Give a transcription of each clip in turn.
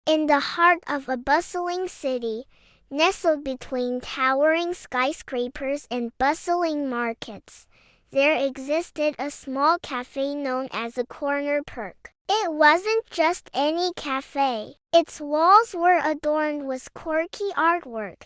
In the heart of a bustling city, nestled between towering skyscrapers and bustling markets, there existed a small cafe known as a corner perk. It wasn't just any cafe. Its walls were adorned with quirky artwork,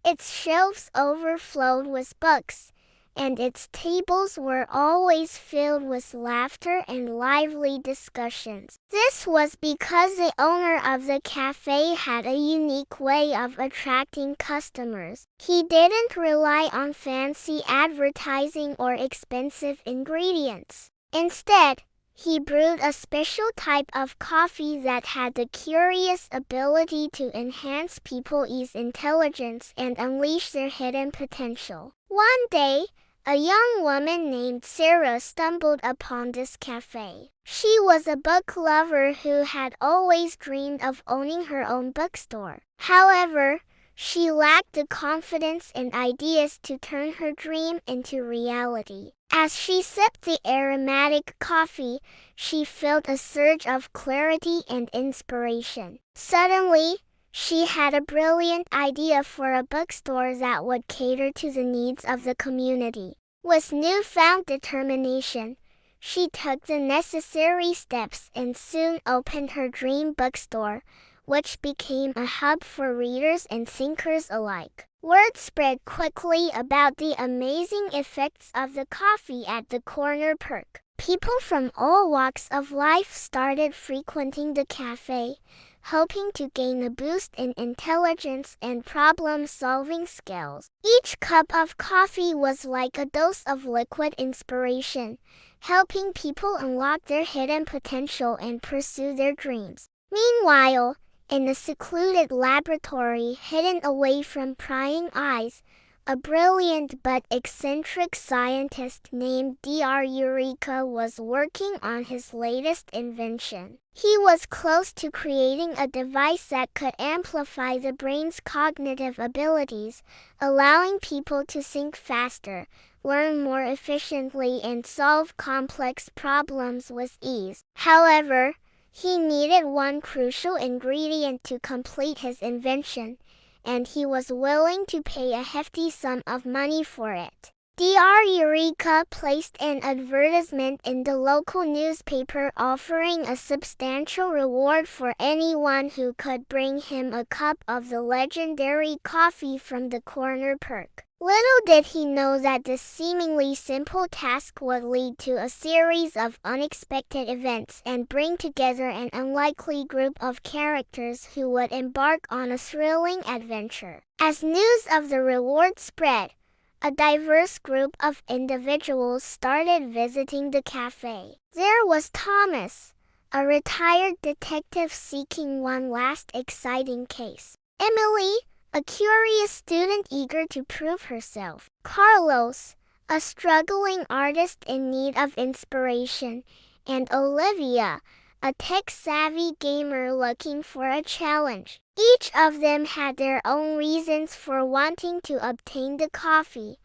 its shelves overflowed with books, and its tables were always filled with laughter and lively discussions. This was because the owner of the cafe had a unique way of attracting customers. He didn't rely on fancy advertising or expensive ingredients. Instead, he brewed a special type of coffee that had the curious ability to enhance people's intelligence and unleash their hidden potential. One day, a young woman named Sarah stumbled upon this cafe. She was a book lover who had always dreamed of owning her own bookstore. However, she lacked the confidence and ideas to turn her dream into reality. As she sipped the aromatic coffee, she felt a surge of clarity and inspiration. Suddenly, she had a brilliant idea for a bookstore that would cater to the needs of the community. With newfound determination, she took the necessary steps and soon opened her dream bookstore, which became a hub for readers and thinkers alike. Word spread quickly about the amazing effects of the coffee at the corner perk. People from all walks of life started frequenting the cafe, hoping to gain a boost in intelligence and problem-solving skills. Each cup of coffee was like a dose of liquid inspiration, helping people unlock their hidden potential and pursue their dreams. Meanwhile, in a secluded laboratory hidden away from prying eyes, a brilliant but eccentric scientist named Dr. Eureka was working on his latest invention. He was close to creating a device that could amplify the brain's cognitive abilities, allowing people to think faster, learn more efficiently, and solve complex problems with ease. However, he needed one crucial ingredient to complete his invention, and he was willing to pay a hefty sum of money for it. Dr. Eureka placed an advertisement in the local newspaper offering a substantial reward for anyone who could bring him a cup of the legendary coffee from the corner perk. Little did he know that this seemingly simple task would lead to a series of unexpected events and bring together an unlikely group of characters who would embark on a thrilling adventure. As news of the reward spread, a diverse group of individuals started visiting the cafe. There was Thomas, a retired detective seeking one last exciting case. Emily, a curious student eager to prove herself. Carlos, a struggling artist in need of inspiration. And Olivia, a tech-savvy gamer looking for a challenge. Each of them had their own reasons for wanting to obtain the coffee,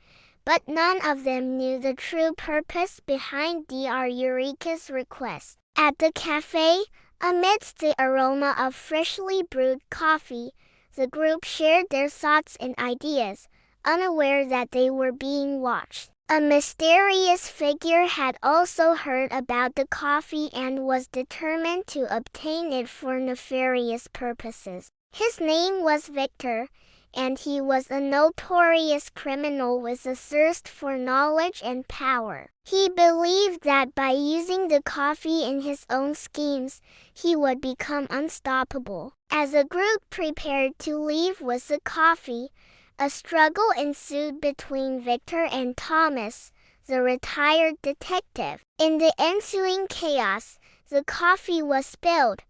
but none of them knew the true purpose behind Dr. Eureka's request. At the cafe, amidst the aroma of freshly brewed coffee, the group shared their thoughts and ideas, unaware that they were being watched. A mysterious figure had also heard about the coffee and was determined to obtain it for nefarious purposes. His name was Victor, and he was a notorious criminal with a thirst for knowledge and power. He believed that by using the coffee in his own schemes, he would become unstoppable. As the group prepared to leave with the coffee, a struggle ensued between Victor and Thomas, the retired detective. In the ensuing chaos, the coffee was spilled,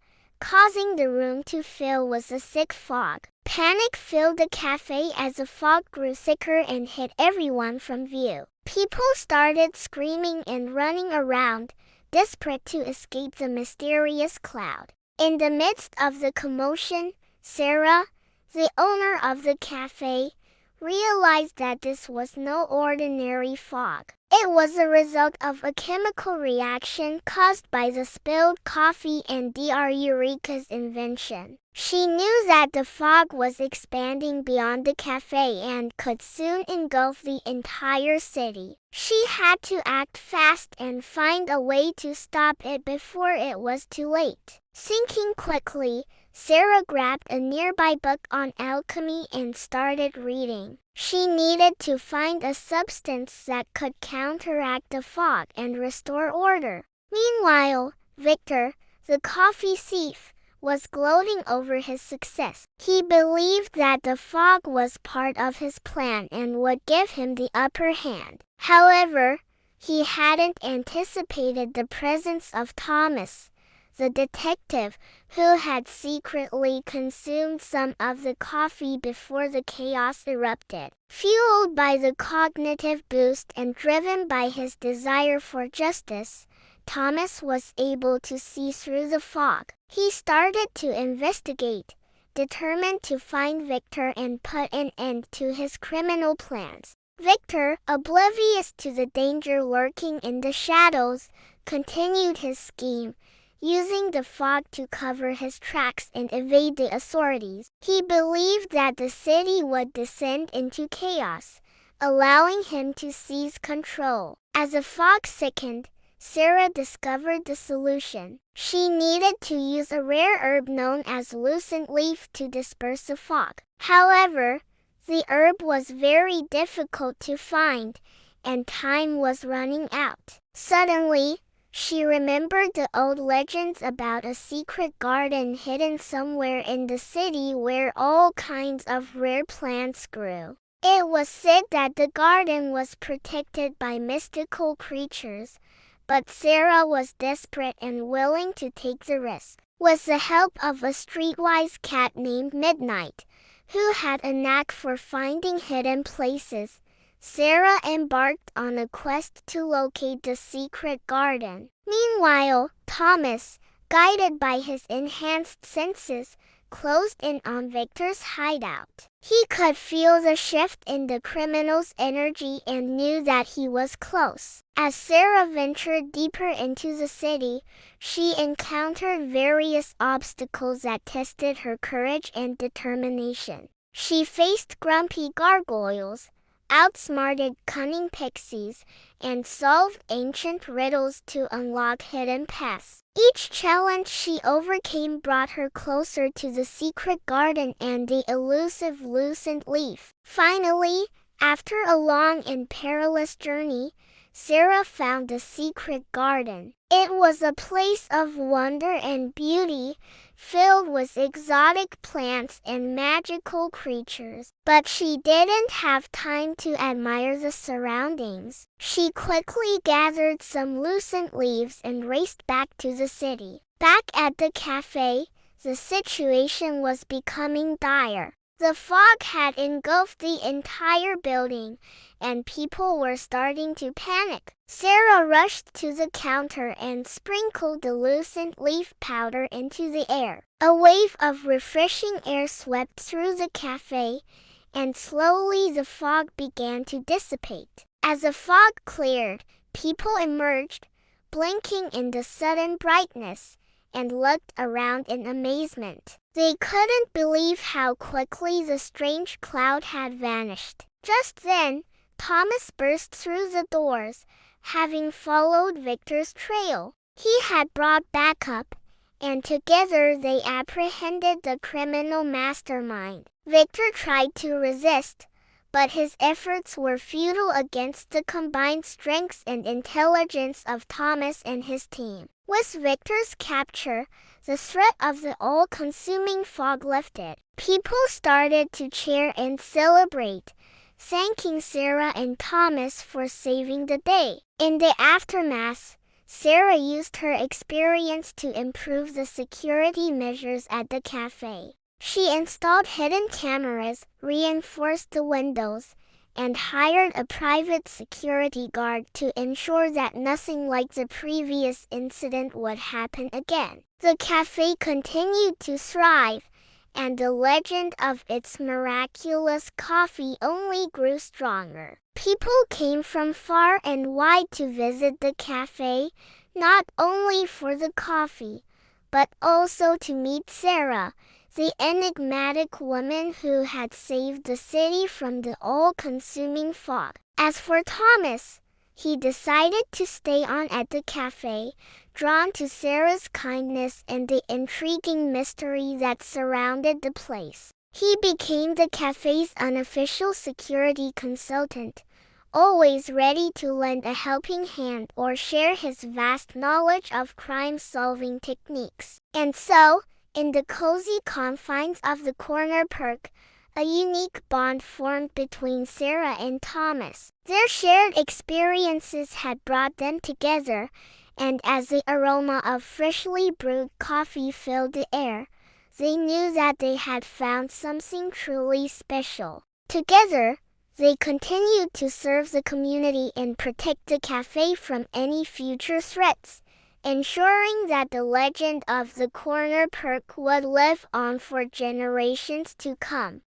causing the room to fill with a thick fog. Panic filled the cafe as the fog grew thicker and hid everyone from view. People started screaming and running around, desperate to escape the mysterious cloud. In the midst of the commotion, Sarah, the owner of the cafe, realized that this was no ordinary fog. It was a result of a chemical reaction caused by the spilled coffee and Dr. Eureka's invention. She knew that the fog was expanding beyond the cafe and could soon engulf the entire city. She had to act fast and find a way to stop it before it was too late. Thinking quickly, Sarah grabbed a nearby book on alchemy and started reading. She needed to find a substance that could counteract the fog and restore order. Meanwhile, Victor, the coffee thief, was gloating over his success. He believed that the fog was part of his plan and would give him the upper hand. However, he hadn't anticipated the presence of Thomas, the detective, who had secretly consumed some of the coffee before the chaos erupted. Fueled by the cognitive boost and driven by his desire for justice, Thomas was able to see through the fog. He started to investigate, determined to find Victor and put an end to his criminal plans. Victor, oblivious to the danger lurking in the shadows, continued his scheme, using the fog to cover his tracks and evade the authorities. He believed that the city would descend into chaos, allowing him to seize control. As the fog thickened, Sarah discovered the solution. She needed to use a rare herb known as lucent leaf to disperse the fog. However, the herb was very difficult to find, and time was running out. Suddenly, she remembered the old legends about a secret garden hidden somewhere in the city where all kinds of rare plants grew. It was said that the garden was protected by mystical creatures, but Sarah was desperate and willing to take the risk. With the help of a streetwise cat named Midnight, who had a knack for finding hidden places, Sarah embarked on a quest to locate the secret garden. Meanwhile, Thomas, guided by his enhanced senses, closed in on Victor's hideout. He could feel the shift in the criminal's energy and knew that he was close. As Sarah ventured deeper into the city, she encountered various obstacles that tested her courage and determination. She faced grumpy gargoyles, outsmarted cunning pixies, and solved ancient riddles to unlock hidden paths. Each challenge she overcame brought her closer to the secret garden and the elusive lucent leaf. Finally, after a long and perilous journey, Sarah found the secret garden. It was a place of wonder and beauty, filled with exotic plants and magical creatures. But she didn't have time to admire the surroundings. She quickly gathered some lucent leaves and raced back to the city. Back at the cafe, the situation was becoming dire. The fog had engulfed the entire building, and people were starting to panic. Sarah rushed to the counter and sprinkled the lucent leaf powder into the air. A wave of refreshing air swept through the cafe, and slowly the fog began to dissipate. As the fog cleared, people emerged, blinking in the sudden brightness, and looked around in amazement. They couldn't believe how quickly the strange cloud had vanished. Just then, Thomas burst through the doors, having followed Victor's trail. He had brought backup, and together they apprehended the criminal mastermind. Victor tried to resist, but his efforts were futile against the combined strengths and intelligence of Thomas and his team. With Victor's capture, the threat of the all-consuming fog lifted. People started to cheer and celebrate, thanking Sarah and Thomas for saving the day. In the aftermath, Sarah used her experience to improve the security measures at the cafe. She installed hidden cameras, reinforced the windows, and hired a private security guard to ensure that nothing like the previous incident would happen again. The cafe continued to thrive, and the legend of its miraculous coffee only grew stronger. People came from far and wide to visit the cafe, not only for the coffee, but also to meet Sarah, the enigmatic woman who had saved the city from the all-consuming fog. As for Thomas, he decided to stay on at the cafe, drawn to Sarah's kindness and the intriguing mystery that surrounded the place. He became the cafe's unofficial security consultant, always ready to lend a helping hand or share his vast knowledge of crime-solving techniques. And so, in the cozy confines of the corner perk, a unique bond formed between Sarah and Thomas. Their shared experiences had brought them together, and as the aroma of freshly brewed coffee filled the air, they knew that they had found something truly special. Together, they continued to serve the community and protect the cafe from any future threats, ensuring that the legend of the corner perk would live on for generations to come.